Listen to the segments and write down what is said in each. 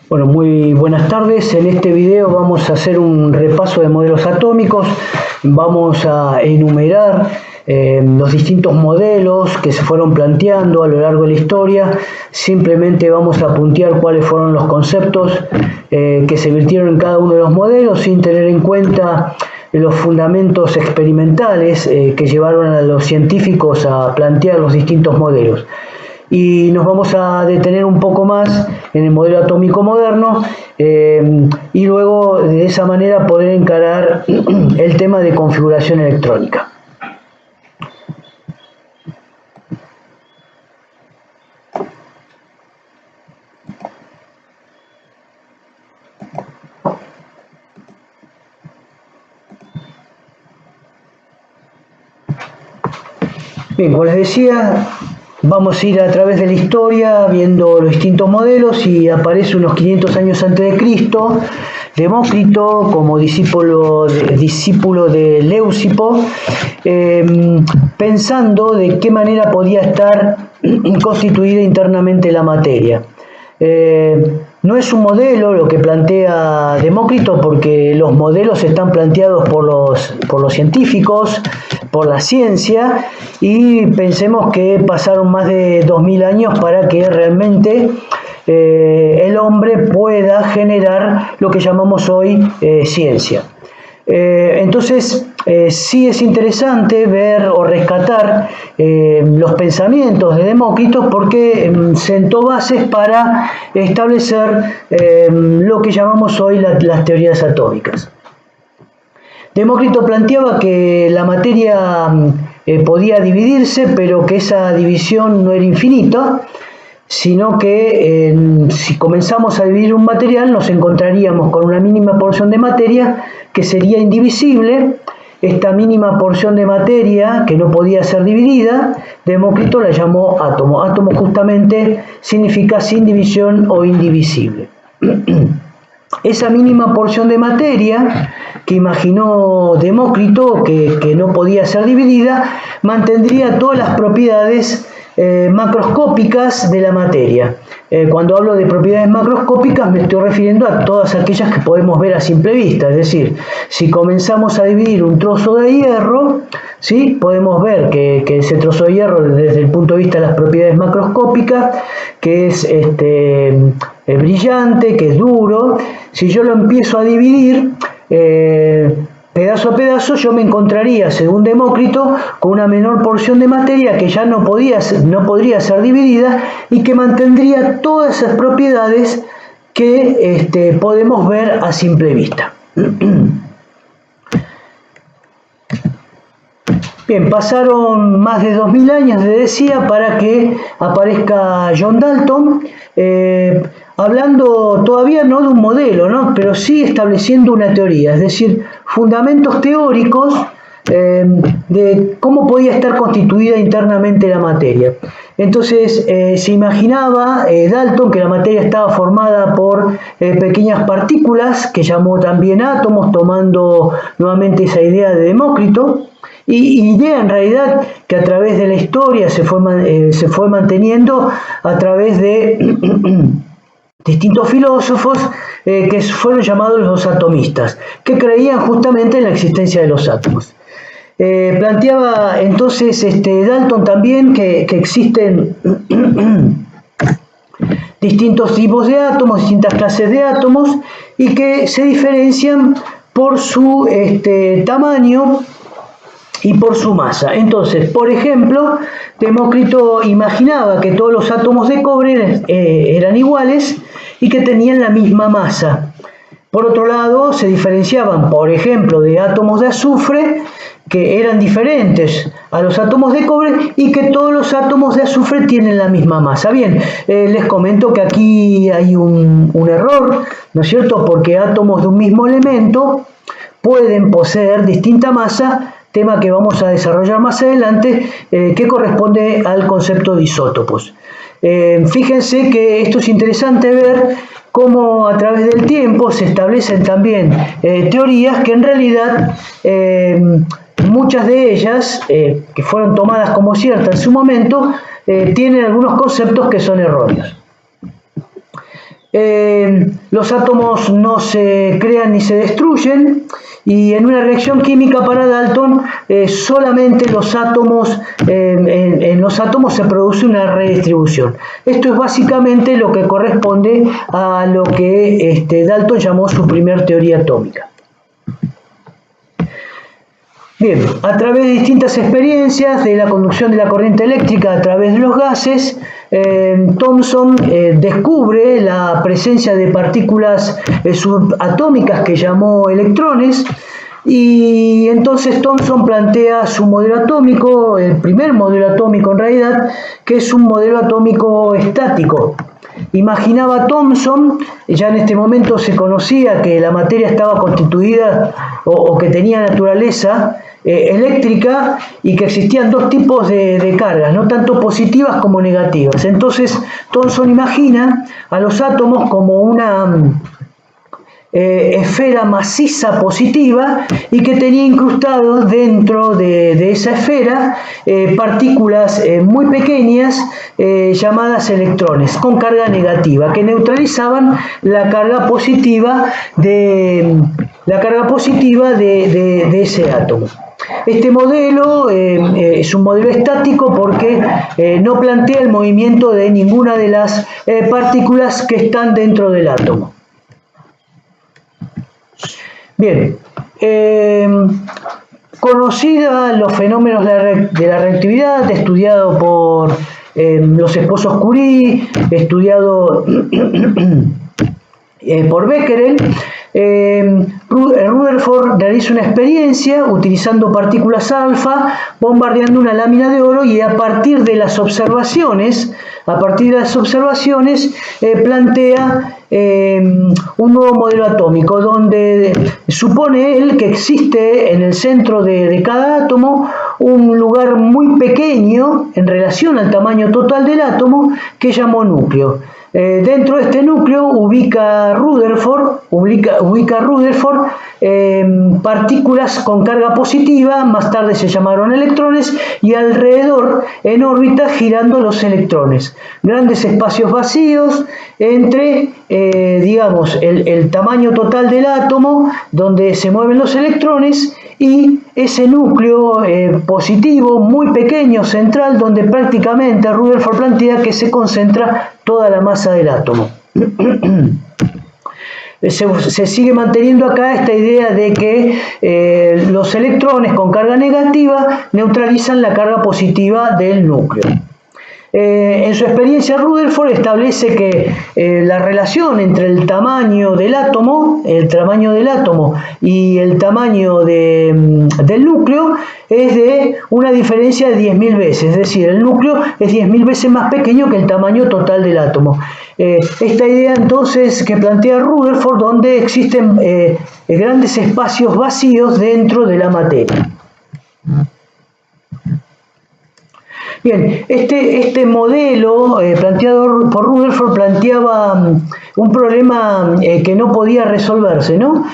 Bueno, muy buenas tardes. En este video vamos a hacer un repaso de modelos atómicos. Vamos a enumerar los distintos modelos que se fueron planteando a lo largo de la historia. Simplemente vamos a puntear cuáles fueron los conceptos que se vertieron en cada uno de los modelos, sin tener en cuenta los fundamentos experimentales que llevaron a los científicos a plantear los distintos modelos. Y nos vamos a detener un poco más en el modelo atómico moderno y luego de esa manera poder encarar el tema de configuración electrónica. Bien, como les decía, vamos a ir a través de la historia viendo los distintos modelos y aparece unos 500 años antes de Cristo, Demócrito como discípulo de Leucipo, pensando de qué manera podía estar constituida internamente la materia. No es un modelo lo que plantea Demócrito, porque los modelos están planteados por los científicos, por la ciencia, y pensemos que pasaron más de 2000 años para que realmente el hombre pueda generar lo que llamamos hoy ciencia. Entonces, sí es interesante ver o rescatar los pensamientos de Demócrito, porque sentó bases para establecer lo que llamamos hoy las teorías atómicas. Demócrito planteaba que la materia podía dividirse, pero que esa división no era infinita, sino que si comenzamos a dividir un material nos encontraríamos con una mínima porción de materia que sería indivisible. Esta mínima porción de materia que no podía ser dividida, Demócrito la llamó átomo. Átomo justamente significa sin división o indivisible. Esa mínima porción de materia que imaginó Demócrito, que no podía ser dividida, mantendría todas las propiedades macroscópicas de la materia. Cuando hablo de propiedades macroscópicas me estoy refiriendo a todas aquellas que podemos ver a simple vista. Es decir, si comenzamos a dividir un trozo de hierro, ¿sí? Podemos ver que ese trozo de hierro, desde el punto de vista de las propiedades macroscópicas, que es brillante, que es duro. Si yo lo empiezo a dividir pedazo a pedazo, yo me encontraría, según Demócrito, con una menor porción de materia que ya no podría ser dividida y que mantendría todas esas propiedades que podemos ver a simple vista. Bien, pasaron más de 2000 años, les decía, para que aparezca John Dalton, hablando todavía no de un modelo, ¿no? Pero sí estableciendo una teoría, es decir, fundamentos teóricos de cómo podía estar constituida internamente la materia. Entonces se imaginaba Dalton que la materia estaba formada por pequeñas partículas, que llamó también átomos, tomando nuevamente esa idea de Demócrito. Y idea en realidad que a través de la historia se fue manteniendo a través de distintos filósofos que fueron llamados los atomistas, que creían justamente en la existencia de los átomos. Planteaba entonces Dalton también que existen distintos tipos de átomos, distintas clases de átomos, y que se diferencian por su tamaño y por su masa. Entonces, por ejemplo, Demócrito imaginaba que todos los átomos de cobre eran iguales y que tenían la misma masa. Por otro lado, se diferenciaban, por ejemplo, de átomos de azufre, que eran diferentes a los átomos de cobre, y que todos los átomos de azufre tienen la misma masa. Bien, les comento que aquí hay un error, ¿no es cierto? Porque átomos de un mismo elemento pueden poseer distinta masa, tema que vamos a desarrollar más adelante, que corresponde al concepto de isótopos. Fíjense que esto es interesante ver cómo a través del tiempo se establecen también teorías que en realidad muchas de ellas, que fueron tomadas como ciertas en su momento, tienen algunos conceptos que son erróneos. los átomos no se crean ni se destruyen, y en una reacción química para Dalton solamente los átomos, en los átomos se produce una redistribución. Esto es básicamente lo que corresponde a lo que Dalton llamó su primer teoría atómica. Bien, a través de distintas experiencias de la conducción de la corriente eléctrica a través de los gases, Thomson descubre la presencia de partículas subatómicas que llamó electrones, y entonces Thomson plantea su modelo atómico, el primer modelo atómico en realidad, que es un modelo atómico estático. Imaginaba Thomson, ya en este momento se conocía que la materia estaba constituida o que tenía naturaleza eléctrica, y que existían dos tipos de cargas, no tanto positivas como negativas. Entonces Thomson imagina a los átomos como una esfera maciza positiva, y que tenía incrustados dentro de esa esfera partículas muy pequeñas llamadas electrones con carga negativa, que neutralizaban la carga positiva de ese átomo. Este modelo es un modelo estático porque no plantea el movimiento de ninguna de las partículas que están dentro del átomo. Bien, conocida los fenómenos de la reactividad, estudiado por los esposos Curie, estudiado por Becquerel, Rutherford realiza una experiencia utilizando partículas alfa, bombardeando una lámina de oro, y a partir de las observaciones, plantea un nuevo modelo atómico, donde supone él que existe en el centro de cada átomo un lugar muy pequeño en relación al tamaño total del átomo, que llamó núcleo. Dentro de este núcleo ubica Rutherford partículas con carga positiva, más tarde se llamaron electrones, y alrededor, en órbita, girando los electrones. Grandes espacios vacíos entre, digamos, el tamaño total del átomo, donde se mueven los electrones, y ese núcleo positivo muy pequeño, central, donde prácticamente Rutherford plantea que se concentra toda la masa del átomo. Se sigue manteniendo acá esta idea de que los electrones con carga negativa neutralizan la carga positiva del núcleo. En su experiencia, Rutherford establece que la relación entre el tamaño del átomo y el tamaño del núcleo es de una diferencia de 10.000 veces, es decir, el núcleo es 10.000 veces más pequeño que el tamaño total del átomo. Esta idea entonces que plantea Rutherford, donde existen grandes espacios vacíos dentro de la materia. Bien, este modelo planteado por Rutherford planteaba un problema que no podía resolverse, ¿no?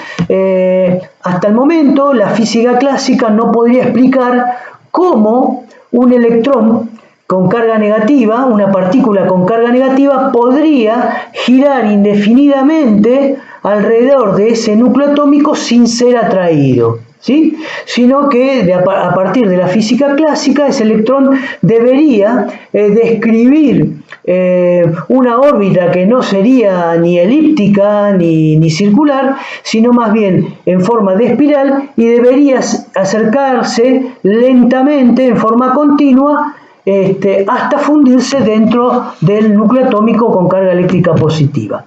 Hasta el momento la física clásica no podría explicar cómo un electrón con carga negativa, una partícula con carga negativa, podría girar indefinidamente alrededor de ese núcleo atómico sin ser atraído, ¿sí? Sino que a partir de la física clásica ese electrón debería describir una órbita que no sería ni elíptica ni circular, sino más bien en forma de espiral, y debería acercarse lentamente en forma continua hasta fundirse dentro del núcleo atómico con carga eléctrica positiva.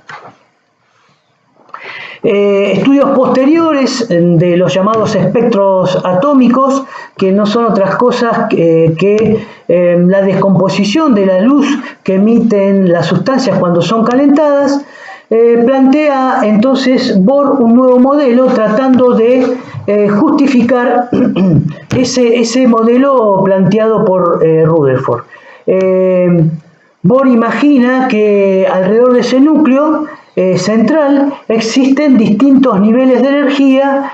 Estudios posteriores de los llamados espectros atómicos, que no son otras cosas que la descomposición de la luz que emiten las sustancias cuando son calentadas, plantea entonces Bohr un nuevo modelo tratando de justificar ese modelo planteado por Rutherford. Bohr imagina que alrededor de ese núcleo central existen distintos niveles de energía,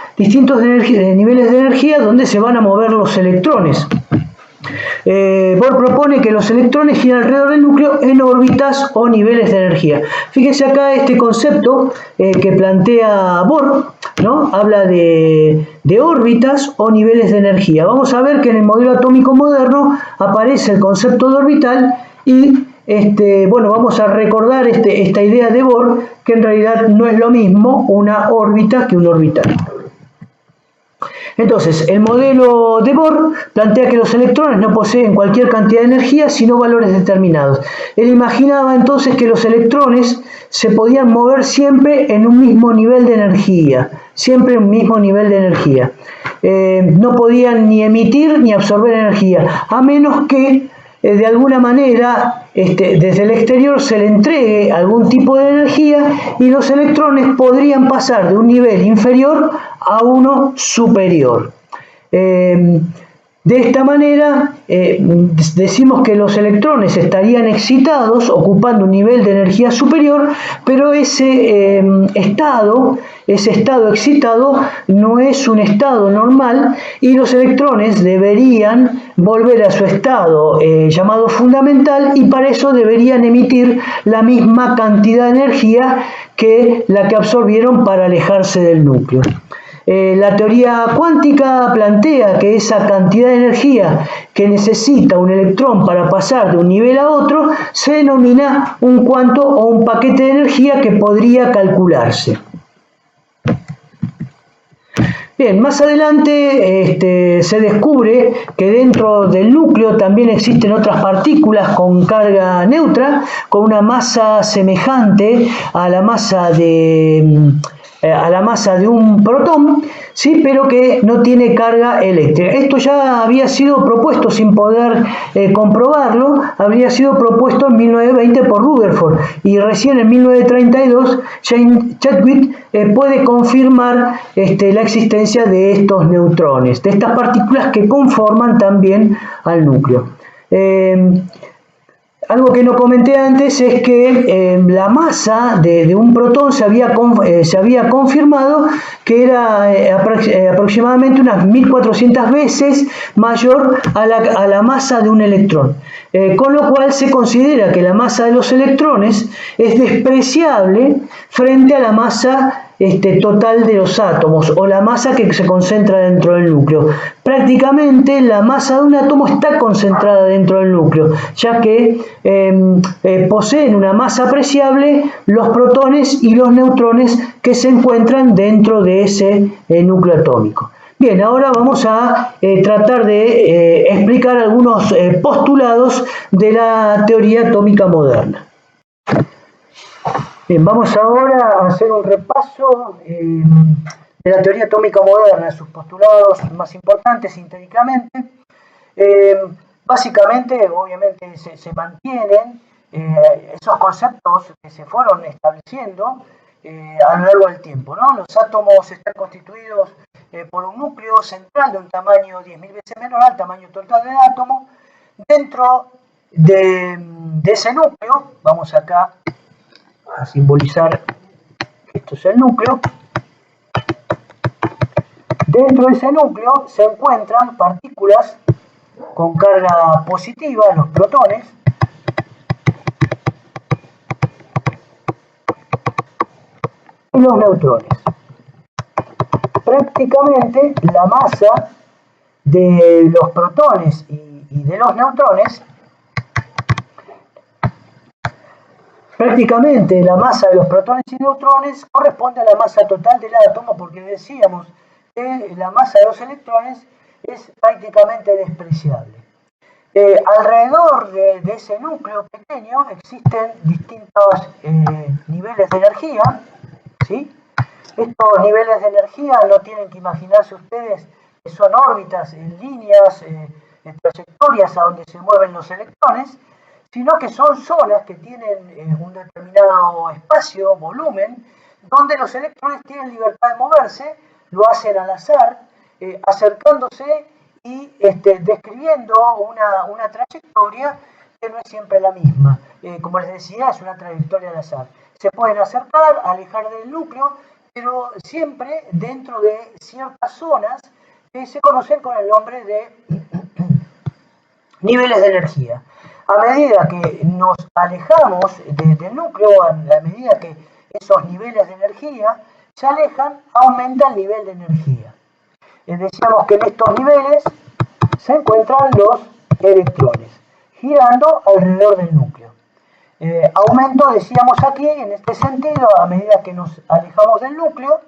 donde se van a mover los electrones. Bohr propone que los electrones giran alrededor del núcleo en órbitas o niveles de energía. Fíjense acá este concepto que plantea Bohr, ¿no? Habla de órbitas o niveles de energía. Vamos a ver que en el modelo atómico moderno aparece el concepto de orbital y bueno, vamos a recordar esta idea de Bohr, que en realidad no es lo mismo una órbita que un orbital. Entonces, el modelo de Bohr plantea que los electrones no poseen cualquier cantidad de energía, sino valores determinados. Él imaginaba entonces que los electrones se podían mover siempre en un mismo nivel de energía, siempre en un mismo nivel de energía. No podían ni emitir ni absorber energía, a menos que de alguna manera desde el exterior se le entregue algún tipo de energía y los electrones podrían pasar de un nivel inferior a uno superior. De esta manera decimos que los electrones estarían excitados ocupando un nivel de energía superior, pero ese estado excitado no es un estado normal y los electrones deberían volver a su estado llamado fundamental, y para eso deberían emitir la misma cantidad de energía que la que absorbieron para alejarse del núcleo. La teoría cuántica plantea que esa cantidad de energía que necesita un electrón para pasar de un nivel a otro se denomina un cuanto o un paquete de energía que podría calcularse. Bien, más adelante se descubre que dentro del núcleo también existen otras partículas con carga neutra, con una masa semejante a la masa de un protón, ¿sí? Pero que no tiene carga eléctrica. Esto ya había sido propuesto sin poder comprobarlo, habría sido propuesto en 1920 por Rutherford, y recién en 1932 James Chadwick puede confirmar la existencia de estos neutrones, de estas partículas que conforman también al núcleo. Algo que no comenté antes es que la masa de un protón se había confirmado que era aproximadamente unas 1400 veces mayor a la masa de un electrón. Con lo cual se considera que la masa de los electrones es despreciable frente a la masa total de los átomos, o la masa que se concentra dentro del núcleo. Prácticamente la masa de un átomo está concentrada dentro del núcleo, ya que poseen una masa apreciable los protones y los neutrones que se encuentran dentro de ese núcleo atómico. Bien, ahora vamos a tratar de explicar algunos postulados de la teoría atómica moderna. Bien, vamos ahora a hacer un repaso de la teoría atómica moderna, sus postulados más importantes sintéticamente. Básicamente, obviamente, se mantienen esos conceptos que se fueron estableciendo a lo largo del tiempo, ¿no? Los átomos están constituidos por un núcleo central de un tamaño 10.000 veces menor al tamaño total del átomo. Dentro de ese núcleo, vamos acá a simbolizar que esto es el núcleo. Dentro de ese núcleo se encuentran partículas con carga positiva, los protones, y los neutrones. Prácticamente la masa de los protones y de los neutrones, prácticamente la masa de los protones y neutrones corresponde a la masa total del átomo, porque decíamos que la masa de los electrones es prácticamente despreciable. Alrededor de ese núcleo pequeño existen distintos niveles de energía, ¿sí? Estos niveles de energía no tienen que imaginarse ustedes que son órbitas en líneas, trayectorias a donde se mueven los electrones, sino que son zonas que tienen un determinado espacio, volumen, donde los electrones tienen libertad de moverse, lo hacen al azar, acercándose y describiendo una trayectoria que no es siempre la misma. Como les decía, es una trayectoria al azar. Se pueden acercar, alejar del núcleo, pero siempre dentro de ciertas zonas que se conocen con el nombre de Niveles de energía. A medida que nos alejamos del núcleo, a medida que esos niveles de energía se alejan, aumenta el nivel de energía. Decíamos que en estos niveles se encuentran los electrones, girando alrededor del núcleo. Aumento, decíamos aquí, en este sentido, a medida que nos alejamos del núcleo,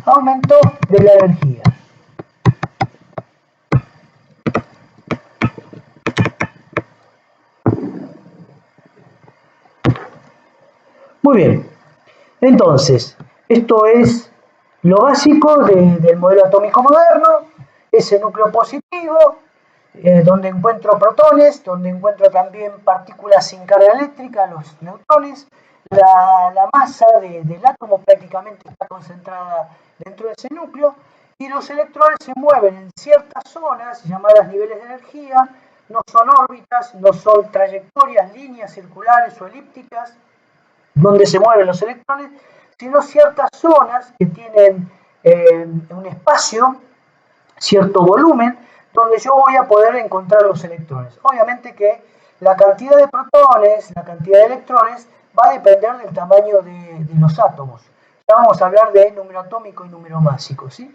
aumento de la energía. Muy bien, entonces, esto es lo básico del modelo atómico moderno, ese núcleo positivo, donde encuentro protones, donde encuentro también partículas sin carga eléctrica, los neutrones. La masa del átomo prácticamente está concentrada dentro de ese núcleo y los electrones se mueven en ciertas zonas llamadas niveles de energía. No son órbitas, no son trayectorias, líneas circulares o elípticas donde se mueven los electrones, sino ciertas zonas que tienen un espacio, cierto volumen, donde yo voy a poder encontrar los electrones. Obviamente que la cantidad de protones, la cantidad de electrones, va a depender del tamaño de los átomos. Ya vamos a hablar de número atómico y número másico, ¿sí?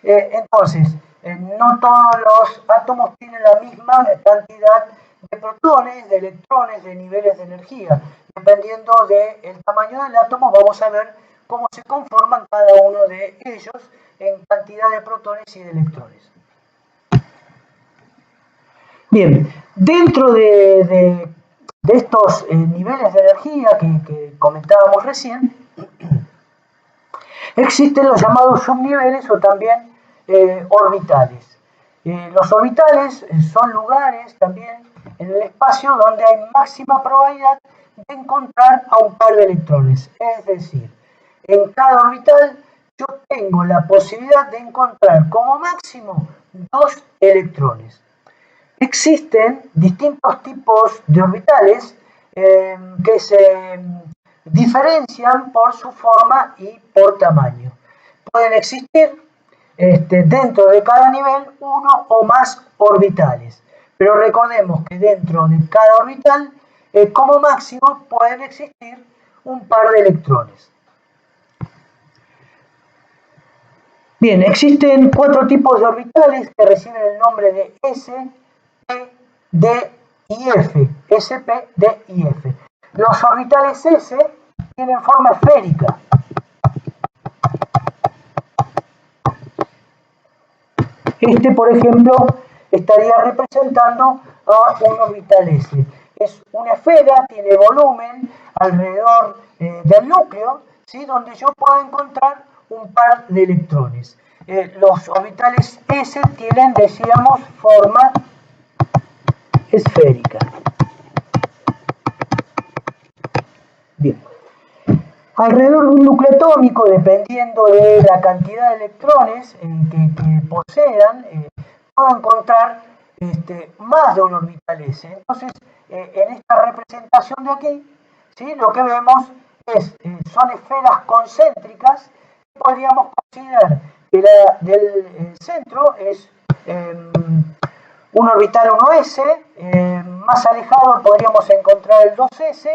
Entonces, no todos los átomos tienen la misma cantidad de protones, de electrones, de niveles de energía. Dependiendo del tamaño del átomo, vamos a ver cómo se conforman cada uno de ellos en cantidad de protones y de electrones. Bien, dentro de estos niveles de energía que comentábamos recién, existen los llamados subniveles o también orbitales. Los orbitales son lugares también en el espacio donde hay máxima probabilidad de encontrar a un par de electrones. Es decir, en cada orbital yo tengo la posibilidad de encontrar como máximo 2 electrones. Existen distintos tipos de orbitales que se diferencian por su forma y por tamaño. Pueden existir dentro de cada nivel uno o más orbitales, pero recordemos que dentro de cada orbital, como máximo, pueden existir un par de electrones. Bien, existen 4 tipos de orbitales que reciben el nombre de S, P, D y F. S, P, D y F. Los orbitales S tienen forma esférica. Por ejemplo, estaría representando a un orbital S. Es una esfera, tiene volumen alrededor del núcleo, ¿sí? Donde yo puedo encontrar un par de electrones. Los orbitales S tienen, decíamos, forma esférica. Bien. Alrededor de un núcleo atómico, dependiendo de la cantidad de electrones que posean, puedo encontrar más de un orbital S. Entonces, en esta representación de aquí, ¿sí? Lo que vemos son esferas concéntricas. Podríamos considerar que la del centro es un orbital 1s, más alejado podríamos encontrar el 2s,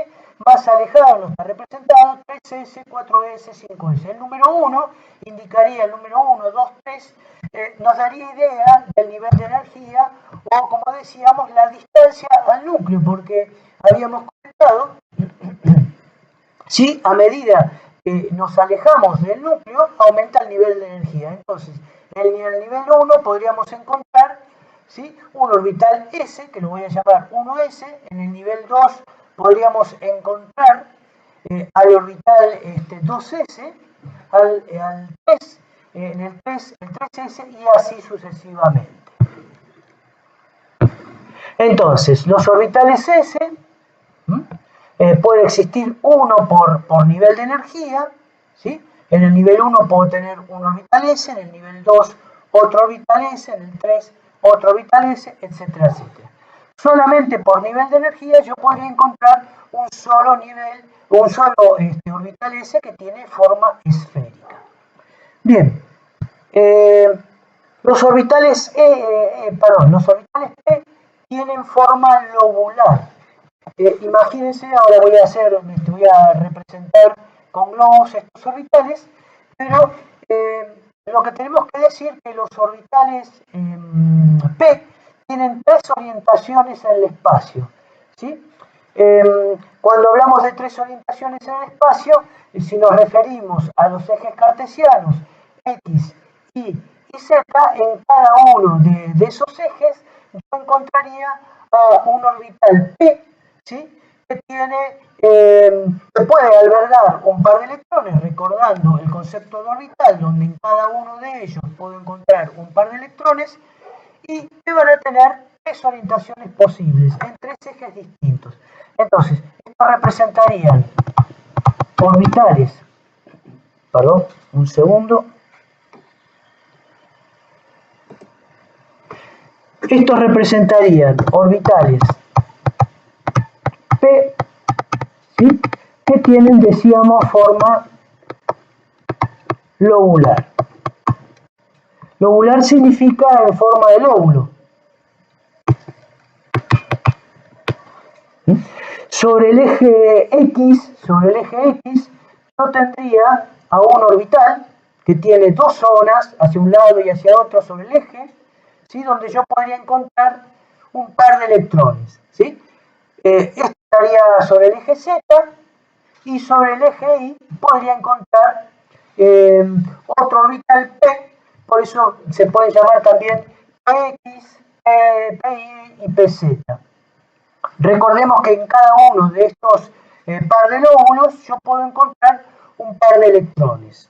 más alejado no está representado 3s, 4s, 5s. El número 1 indicaría el número 1, 2, 3, nos daría idea del nivel de energía o, como decíamos, la distancia al núcleo, porque habíamos comentado, ¿sí? A medida que nos alejamos del núcleo, aumenta el nivel de energía. Entonces, en el nivel 1 podríamos encontrar, ¿sí? Un orbital S, que lo voy a llamar 1s. En el nivel 2 podríamos encontrar al orbital 2s, al 3, en el 3, el 3s y así sucesivamente. Entonces, los orbitales S, puede existir uno por nivel de energía, ¿sí? En el nivel 1 puedo tener un orbital S, en el nivel 2 otro orbital S, en el 3 otro orbital S, etcétera, etcétera. Solamente por nivel de energía yo podría encontrar un solo nivel, un solo orbital S que tiene forma esférica. Bien, los orbitales los orbitales P tienen forma lobular. Imagínense, ahora voy a representar con globos estos orbitales, pero lo que tenemos que decir es que los orbitales P tienen tres orientaciones en el espacio, ¿sí? Cuando hablamos de tres orientaciones en el espacio, si nos referimos a los ejes cartesianos X, Y y Z, en cada uno de esos ejes yo encontraría un orbital P, ¿sí? Que puede albergar un par de electrones, recordando el concepto de orbital, donde en cada uno de ellos puedo encontrar un par de electrones, y que van a tener tres orientaciones posibles en tres ejes distintos. Entonces, esto representarían orbitales, perdón, un segundo. Estos representarían orbitales P, ¿sí? Que tienen, decíamos, forma lobular. Lobular significa en forma de lóbulo. Sobre el eje X, yo tendría a un orbital que tiene dos zonas, hacia un lado y hacia otro sobre el eje, ¿sí? Donde yo podría encontrar un par de electrones, ¿sí? Esto estaría sobre el eje Z, y sobre el eje Y podría encontrar otro orbital P, por eso se puede llamar también PX, PI y PZ. Recordemos que en cada uno de estos par de lóbulos yo puedo encontrar un par de electrones.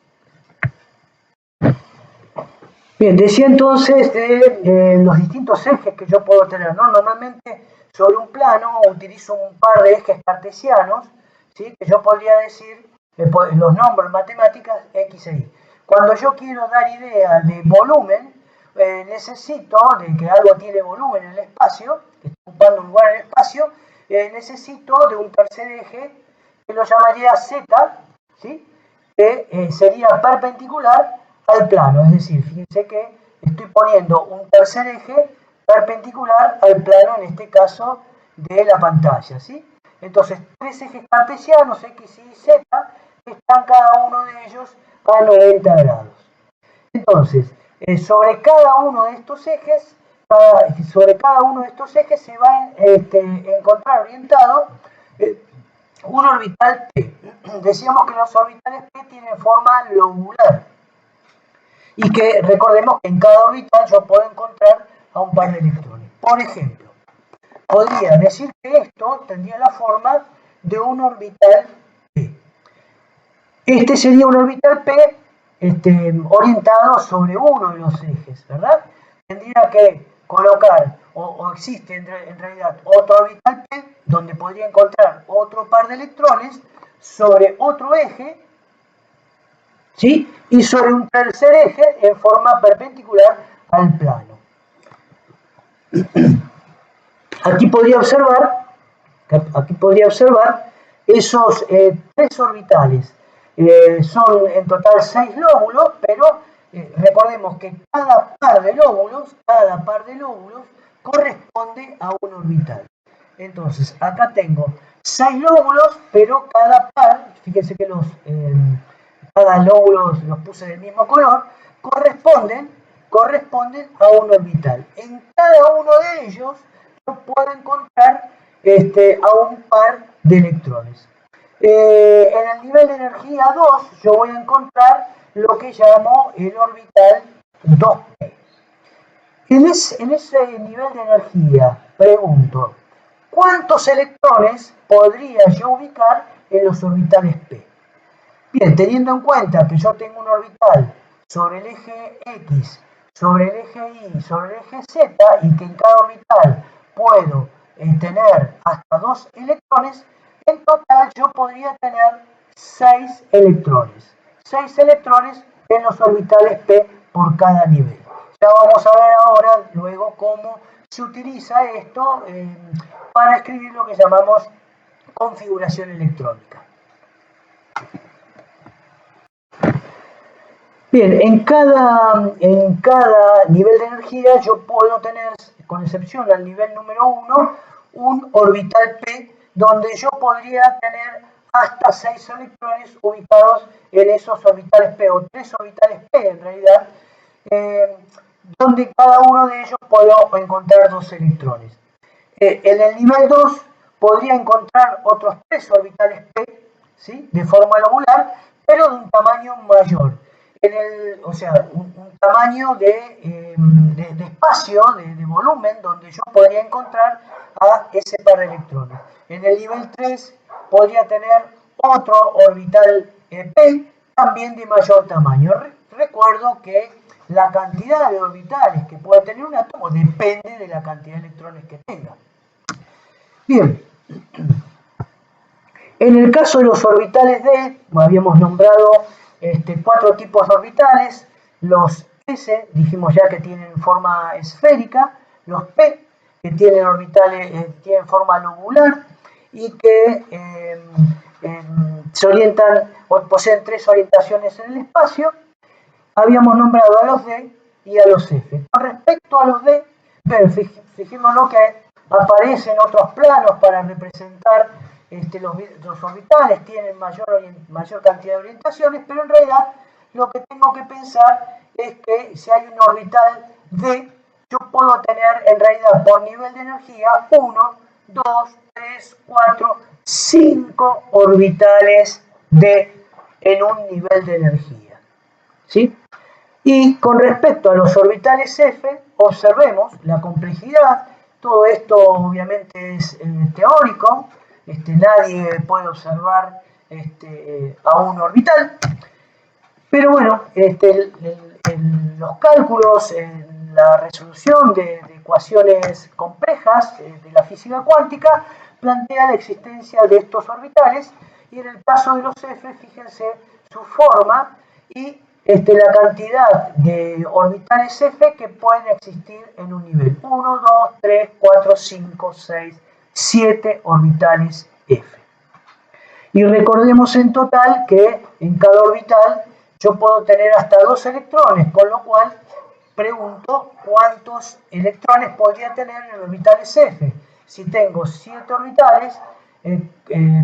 Bien, decía entonces de los distintos ejes que yo puedo tener, ¿no? Normalmente sobre un plano utilizo un par de ejes cartesianos, ¿sí? Que yo podría decir, los nombro en matemáticas X e Y. Cuando yo quiero dar idea de volumen, necesito, de que algo tiene volumen en el espacio, que está ocupando un lugar en el espacio, necesito de un tercer eje que lo llamaría Z, ¿sí? Que sería perpendicular al plano, es decir, fíjense que estoy poniendo un tercer eje perpendicular al plano, en este caso, de la pantalla, ¿sí? Entonces, tres ejes cartesianos, X, Y, Z, están cada uno de ellos a 90 grados. Entonces, sobre cada uno de estos ejes, se va a encontrar orientado un orbital P. Decíamos que los orbitales P tienen forma lobular y que recordemos que en cada orbital yo puedo encontrar a un par de electrones. Por ejemplo, podría decir que esto tendría la forma de un orbital P. Este sería un orbital P orientado sobre uno de los ejes, ¿verdad? Tendría que colocar, o existe en realidad otro orbital P, donde podría encontrar otro par de electrones sobre otro eje, ¿sí? Y sobre un tercer eje en forma perpendicular al plano. Aquí podría observar esos tres orbitales. Son en total 6 lóbulos, pero recordemos que cada par de lóbulos corresponde a un orbital. Entonces, acá tengo 6 lóbulos, pero cada par, fíjense que cada lóbulo los puse del mismo color, corresponden a un orbital. En cada uno de ellos yo puedo encontrar a un par de electrones. En el nivel de energía 2 yo voy a encontrar lo que llamo el orbital 2p. En ese nivel de energía, pregunto, ¿cuántos electrones podría yo ubicar en los orbitales p? Bien, teniendo en cuenta que yo tengo un orbital sobre el eje X, sobre el eje Y, sobre el eje Z, y que en cada orbital puedo tener hasta 2 electrones, en total yo podría tener 6 electrones. 6 electrones en los orbitales P por cada nivel. Ya vamos a ver ahora, luego, cómo se utiliza esto para escribir lo que llamamos configuración electrónica. Bien, en cada nivel de energía yo puedo tener con excepción al nivel número 1, un orbital p donde yo podría tener hasta 6 electrones ubicados en esos orbitales p, o 3 orbitales p en realidad, donde cada uno de ellos puedo encontrar 2 electrones. En el nivel 2 podría encontrar otros 3 orbitales p, ¿sí?, de forma lobular, pero de un tamaño mayor. O sea, un tamaño de espacio, de volumen, donde yo podría encontrar a ese par de electrones. En el nivel 3 podría tener otro orbital p, también de mayor tamaño. Recuerdo que la cantidad de orbitales que pueda tener un átomo depende de la cantidad de electrones que tenga. Bien, en el caso de los orbitales d, habíamos nombrado 4 tipos de orbitales. Los s, dijimos ya que tienen forma esférica, los p, que tienen orbitales, tienen forma lobular y que se orientan o poseen 3 orientaciones en el espacio. Habíamos nombrado a los d y a los f. Con respecto a los d, fijémonos que aparecen otros planos para representar los orbitales, tienen mayor cantidad de orientaciones, pero en realidad lo que tengo que pensar es que si hay un orbital d, yo puedo tener en realidad por nivel de energía 1, 2, 3, 4, 5 orbitales d en un nivel de energía, ¿sí? Y con respecto a los orbitales f, observemos la complejidad. Todo esto obviamente es teórico, nadie puede observar a un orbital, pero bueno, los cálculos, la resolución de ecuaciones complejas de la física cuántica plantea la existencia de estos orbitales, y en el caso de los f, fíjense su forma y la cantidad de orbitales f que pueden existir en un nivel. 1, 2, 3, 4, 5, 6, 7 orbitales f. Y recordemos en total que en cada orbital yo puedo tener hasta 2 electrones, con lo cual pregunto cuántos electrones podría tener en orbitales f. Si tengo 7 orbitales,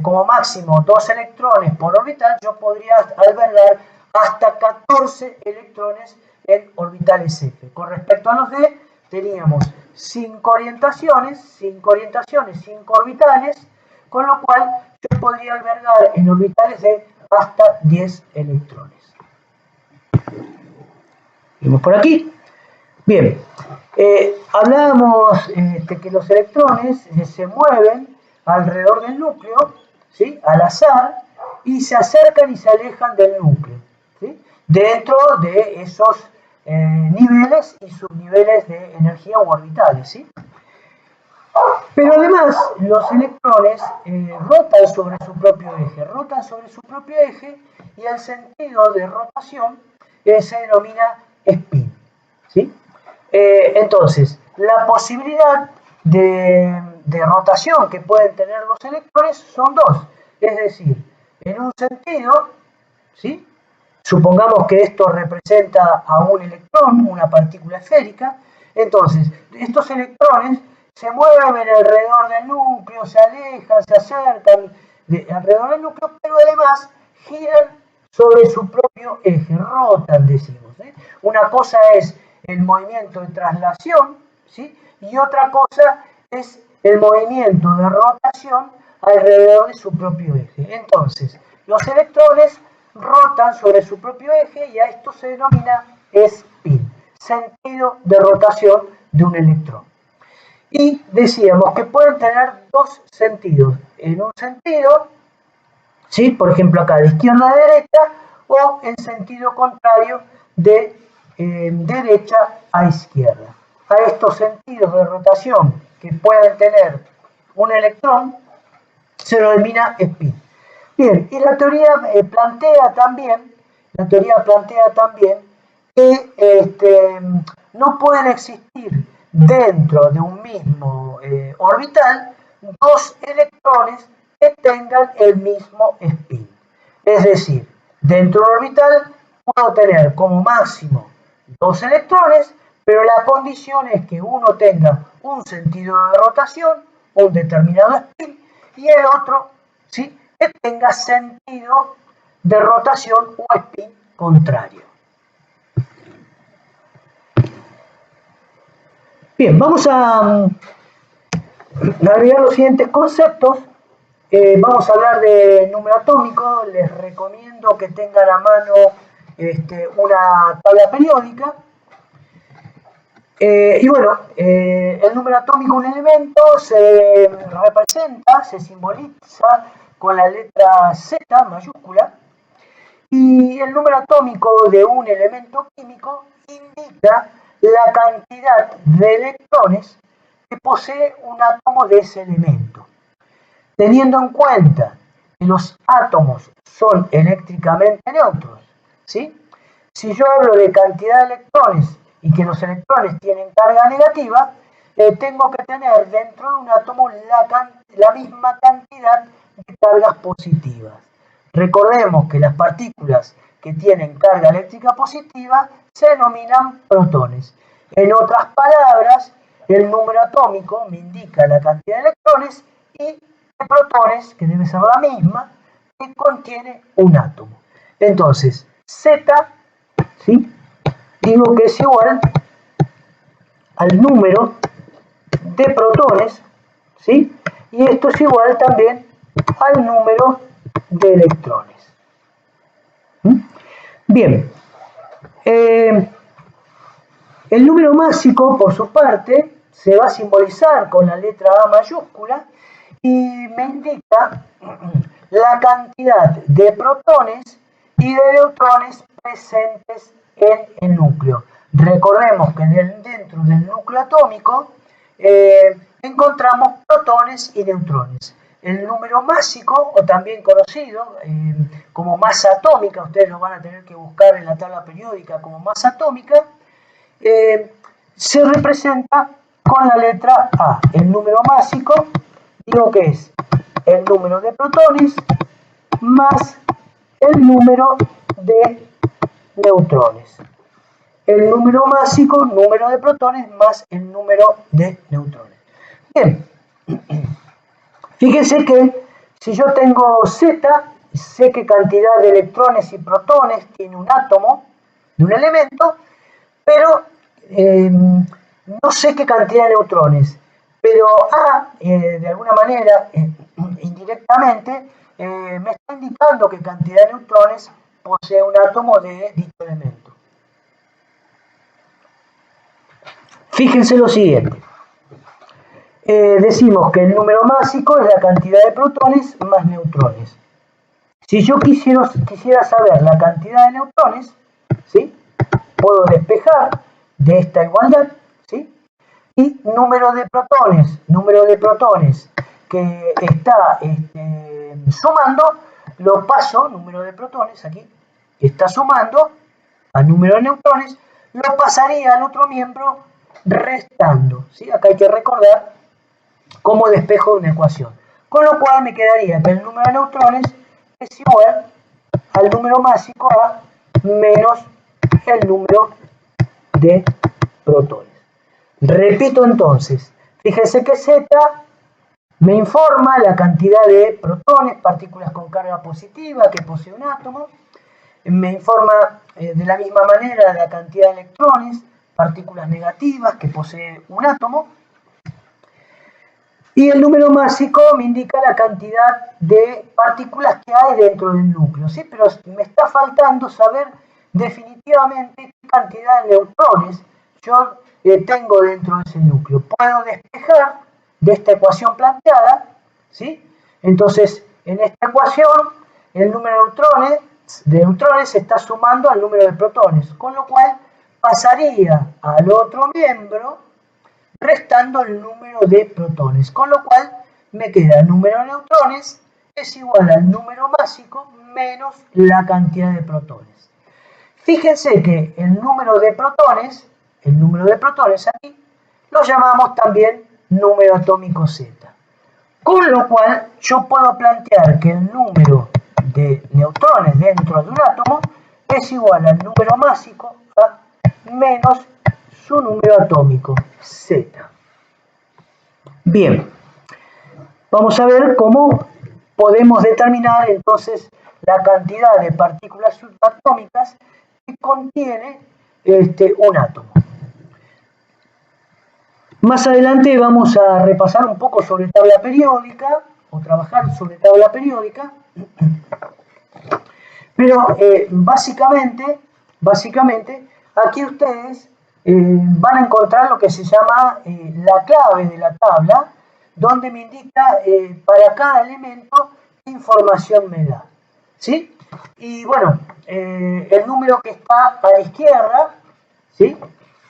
como máximo 2 electrones por orbital, yo podría albergar hasta 14 electrones en orbitales f. Con respecto a los d, teníamos 5 orientaciones, 5 orbitales, con lo cual yo podría albergar en orbitales d hasta 10 electrones. Vemos por aquí. Bien, hablábamos que los electrones se mueven alrededor del núcleo, ¿sí?, al azar, y se acercan y se alejan del núcleo, ¿sí?, dentro de esos niveles y subniveles de energía u orbitales, ¿sí? Pero además los electrones rotan sobre su propio eje, y el sentido de rotación se denomina spin, ¿sí? Entonces, la posibilidad de rotación que pueden tener los electrones son 2, es decir, en un sentido, ¿sí?, supongamos que esto representa a un electrón, una partícula esférica, entonces estos electrones se mueven alrededor del núcleo, se alejan, se acercan alrededor del núcleo, pero además giran sobre su propio eje, rotan, decimos, ¿sí? Una cosa es el movimiento de traslación, ¿sí?, y otra cosa es el movimiento de rotación alrededor de su propio eje. Entonces, los electrones rotan sobre su propio eje y a esto se denomina spin, sentido de rotación de un electrón. Y decíamos que pueden tener 2 sentidos. En un sentido, ¿sí?, por ejemplo acá de izquierda a derecha, o en sentido contrario de derecha a izquierda. A estos sentidos de rotación que pueden tener un electrón se lo denomina spin. Bien, y la teoría plantea también que no pueden existir dentro de un mismo orbital 2 electrones que tengan el mismo spin. Es decir, dentro del orbital puedo tener como máximo 2 electrones, pero la condición es que uno tenga un sentido de rotación, un determinado spin, y el otro, ¿sí?, que tenga sentido de rotación o spin contrario. Bien, vamos a agregar los siguientes conceptos. Vamos a hablar de número atómico. Les recomiendo que tengan a mano una tabla periódica. Y bueno, el número atómico de un elemento se representa, se simboliza con la letra Z mayúscula, y el número atómico de un elemento químico indica la cantidad de electrones que posee un átomo de ese elemento. Teniendo en cuenta que los átomos son eléctricamente neutros, ¿sí? Si yo hablo de cantidad de electrones y que los electrones tienen carga negativa, tengo que tener dentro de un átomo la misma cantidad de cargas positivas. Recordemos que las partículas que tienen carga eléctrica positiva se denominan protones. En otras palabras, el número atómico me indica la cantidad de electrones y de protones, que debe ser la misma, que contiene un átomo. Entonces, Z, ¿sí?, digo que es igual al número de protones, ¿sí?, y esto es igual también al número de electrones. Bien, el número másico, por su parte, se va a simbolizar con la letra A mayúscula y me indica la cantidad de protones y de neutrones presentes en el núcleo. Recordemos que dentro del núcleo atómico encontramos protones y neutrones. El número másico, o también conocido como masa atómica, ustedes lo van a tener que buscar en la tabla periódica como masa atómica, se representa con la letra A. El número másico, digo que es el número de protones más el número de neutrones. El número másico, número de protones, más el número de neutrones. Bien, fíjense que si yo tengo Z, sé qué cantidad de electrones y protones tiene un átomo de un elemento, pero no sé qué cantidad de neutrones. Pero A, de alguna manera, indirectamente, me está indicando qué cantidad de neutrones posee un átomo de dicho elemento. Fíjense lo siguiente. Decimos que el número másico es la cantidad de protones más neutrones. Si yo quisiera saber la cantidad de neutrones, ¿sí?, puedo despejar de esta igualdad, ¿sí?, y número de protones que está sumando, lo paso, número de protones aquí, que está sumando al número de neutrones, lo pasaría al otro miembro restando, ¿sí? Acá hay que recordar cómo despejo una ecuación. Con lo cual me quedaría que el número de neutrones es igual al número másico A menos el número de protones. Repito entonces, fíjense que Z me informa la cantidad de protones, partículas con carga positiva que posee un átomo. Me informa de la misma manera la cantidad de electrones, partículas negativas que posee un átomo. Y el número másico me indica la cantidad de partículas que hay dentro del núcleo, ¿sí? Pero me está faltando saber definitivamente qué cantidad de neutrones yo tengo dentro de ese núcleo. Puedo despejar de esta ecuación planteada, ¿sí? Entonces, en esta ecuación, el número de neutrones se está sumando al número de protones, con lo cual pasaría al otro miembro restando el número de protones, con lo cual me queda el número de neutrones es igual al número másico menos la cantidad de protones. Fíjense que el número de protones aquí, lo llamamos también número atómico Z. Con lo cual yo puedo plantear que el número de neutrones dentro de un átomo es igual al número másico A menos su número atómico Z. Bien, vamos a ver cómo podemos determinar entonces la cantidad de partículas subatómicas que contiene un átomo. Más adelante vamos a repasar un poco sobre tabla periódica, o trabajar sobre tabla periódica, pero básicamente, aquí ustedes van a encontrar lo que se llama la clave de la tabla, donde me indica para cada elemento qué información me da. ¿Sí? Y bueno, el número que está a la izquierda, ¿sí?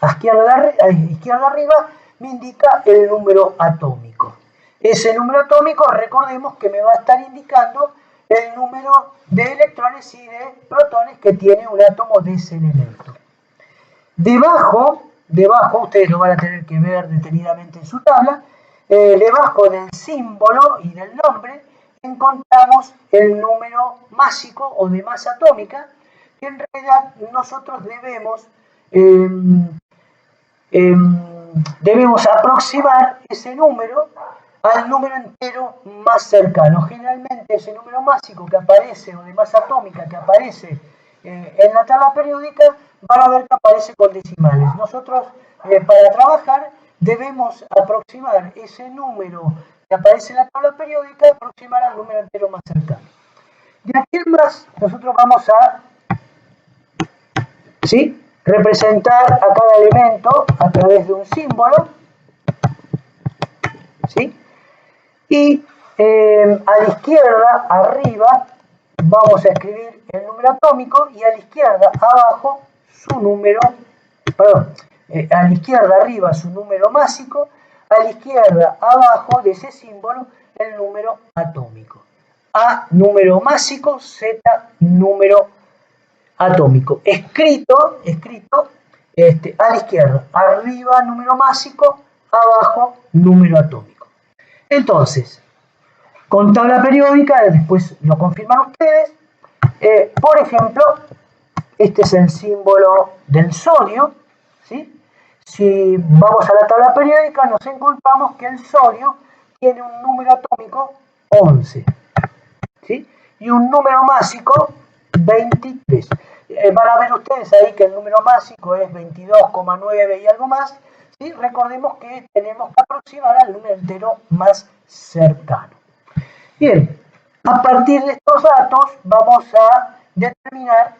A izquierda arriba, me indica el número atómico. Ese número atómico, recordemos que me va a estar indicando el número de electrones y de protones que tiene un átomo de ese elemento. Debajo, ustedes lo van a tener que ver detenidamente en su tabla, debajo del símbolo y del nombre encontramos el número másico o de masa atómica, que en realidad nosotros debemos aproximar ese número al número entero más cercano. Generalmente ese número másico que aparece o de masa atómica que aparece en la tabla periódica, van a ver que aparece con decimales. Nosotros para trabajar debemos aproximar ese número que aparece en la tabla periódica, aproximar al número entero más cercano. De aquí en más, nosotros vamos a representar a cada elemento a través de un símbolo, ¿sí? Y a la izquierda, arriba, vamos a escribir el número atómico y a la izquierda, abajo, su número, a la izquierda, arriba, su número másico, a la izquierda, abajo de ese símbolo, el número atómico. A, número másico, Z, número atómico. Escrito a la izquierda, arriba, número másico, abajo, número atómico. Entonces, con tabla periódica, después lo confirman ustedes, por ejemplo, este es el símbolo del sodio, ¿sí? Si vamos a la tabla periódica, nos encontramos que el sodio tiene un número atómico 11, ¿sí? Y un número másico 23. Van a ver ustedes ahí que el número másico es 22,9 y algo más, ¿sí? Recordemos que tenemos que aproximar al número entero más cercano. Bien, a partir de estos datos vamos a determinar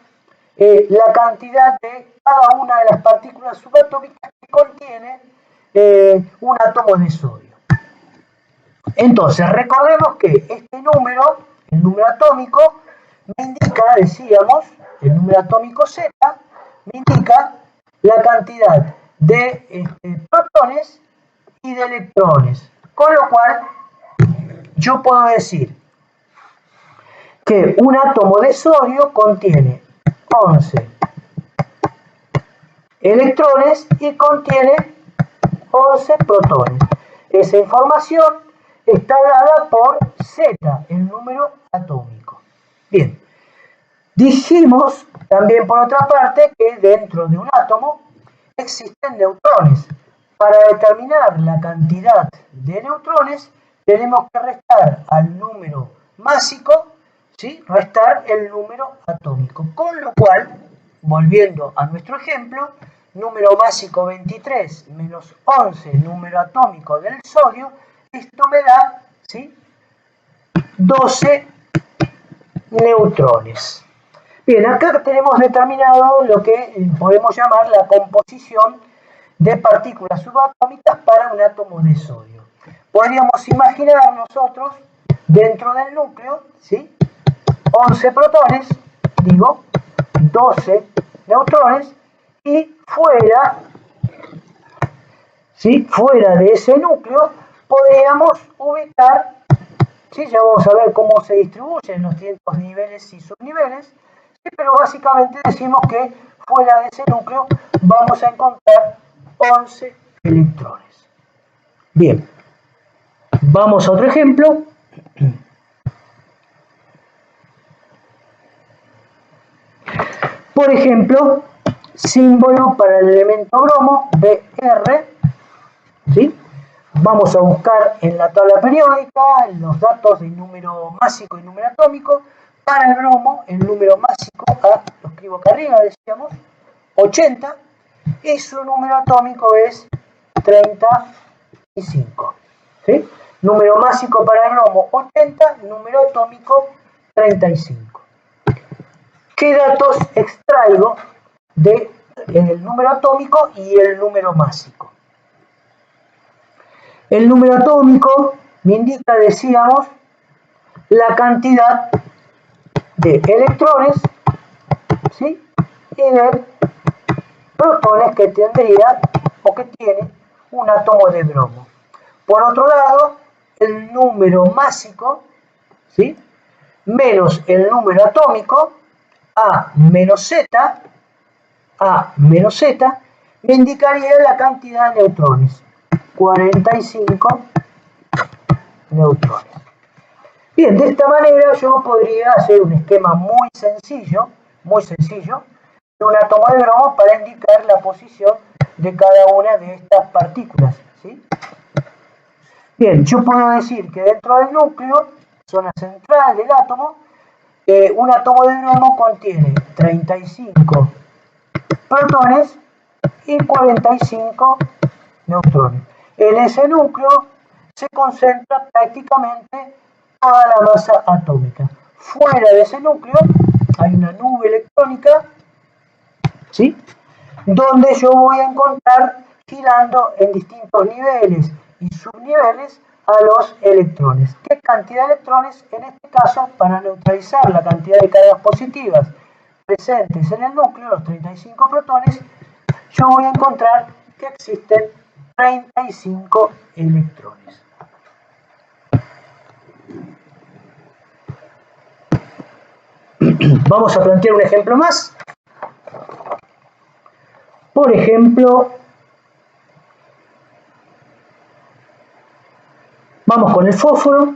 la cantidad de cada una de las partículas subatómicas que contiene un átomo de sodio. Entonces, recordemos que este número, el número atómico, me indica, decíamos, el número atómico Z, me indica la cantidad de protones y de electrones. Con lo cual, yo puedo decir que un átomo de sodio contiene 11 electrones y contiene 11 protones. Esa información está dada por Z, el número atómico. Bien, dijimos también por otra parte que dentro de un átomo existen neutrones. Para determinar la cantidad de neutrones tenemos que restar al número másico, ¿sí? Restar el número atómico. Con lo cual, volviendo a nuestro ejemplo, número másico 23 menos 11, número atómico del sodio, esto me da, ¿sí? 12 neutrones. Bien, acá tenemos determinado lo que podemos llamar la composición de partículas subatómicas para un átomo de sodio. Podríamos imaginar nosotros dentro del núcleo, ¿sí? 11 protones, 12 neutrones, y fuera, ¿sí? Fuera de ese núcleo podríamos ubicar, ¿sí? Ya vamos a ver cómo se distribuyen los distintos niveles y subniveles, ¿sí? Pero básicamente decimos que fuera de ese núcleo vamos a encontrar 11 electrones. Bien, vamos a otro ejemplo. Por ejemplo, símbolo para el elemento bromo, Br, ¿sí? Vamos a buscar en la tabla periódica los datos del número másico y número atómico. Para el bromo, el número másico, lo escribo acá arriba, decíamos, 80, y su número atómico es 35. ¿Sí? Número másico para el bromo, 80, número atómico, 35. ¿Qué datos extraigo del número atómico y el número másico? El número atómico me indica, decíamos, la cantidad de electrones, ¿sí?, y de protones que tendría o que tiene un átomo de bromo. Por otro lado, el número másico, ¿sí?, menos el número atómico, A menos Z, me indicaría la cantidad de neutrones, 45 neutrones. Bien, de esta manera yo podría hacer un esquema muy sencillo, de un átomo de bromo para indicar la posición de cada una de estas partículas, ¿sí? Bien, yo puedo decir que dentro del núcleo, zona central del átomo, un átomo de bromo contiene 35 protones y 45 neutrones. En ese núcleo se concentra prácticamente toda la masa atómica. Fuera de ese núcleo hay una nube electrónica, ¿sí?, donde yo voy a encontrar girando en distintos niveles y subniveles a los electrones. ¿Qué cantidad de electrones? En este caso, para neutralizar la cantidad de cargas positivas presentes en el núcleo, los 35 protones, yo voy a encontrar que existen 35 electrones. Vamos a plantear un ejemplo más. Por ejemplo, vamos con el fósforo,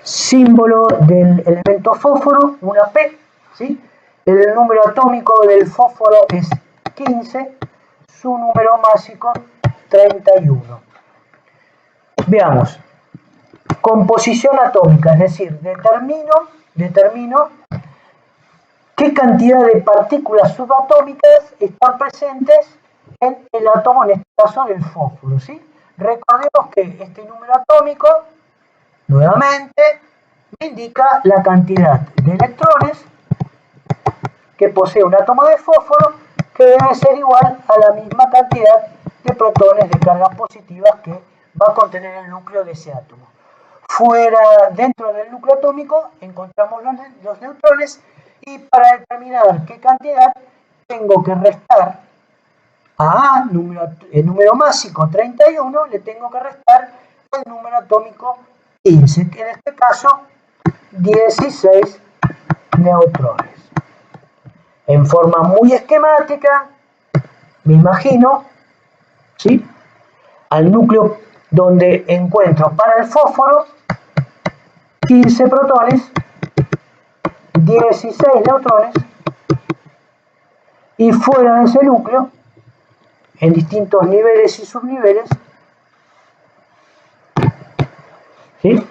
símbolo del elemento fósforo, una P, ¿sí? El número atómico del fósforo es 15, su número másico 31. Veamos, composición atómica, es decir, determino qué cantidad de partículas subatómicas están presentes en el átomo, en este caso del fósforo, ¿sí? Recordemos que este número atómico, nuevamente, me indica la cantidad de electrones que posee un átomo de fósforo, que debe ser igual a la misma cantidad de protones de cargas positivas que va a contener el núcleo de ese átomo. Dentro del núcleo atómico, encontramos los neutrones, y para determinar qué cantidad tengo que restar a A, el número másico 31, le tengo que restar el número atómico 15, que en este caso 16 neutrones. En forma muy esquemática, me imagino, ¿sí?, al núcleo donde encuentro para el fósforo 15 protones, 16 neutrones, y fuera de ese núcleo, en distintos niveles y subniveles, ¿sí?,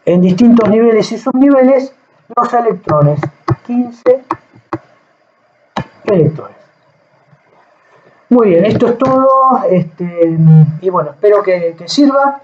en distintos niveles y subniveles, los electrones, 15 electrones. Muy bien, esto es todo, y bueno, espero que sirva.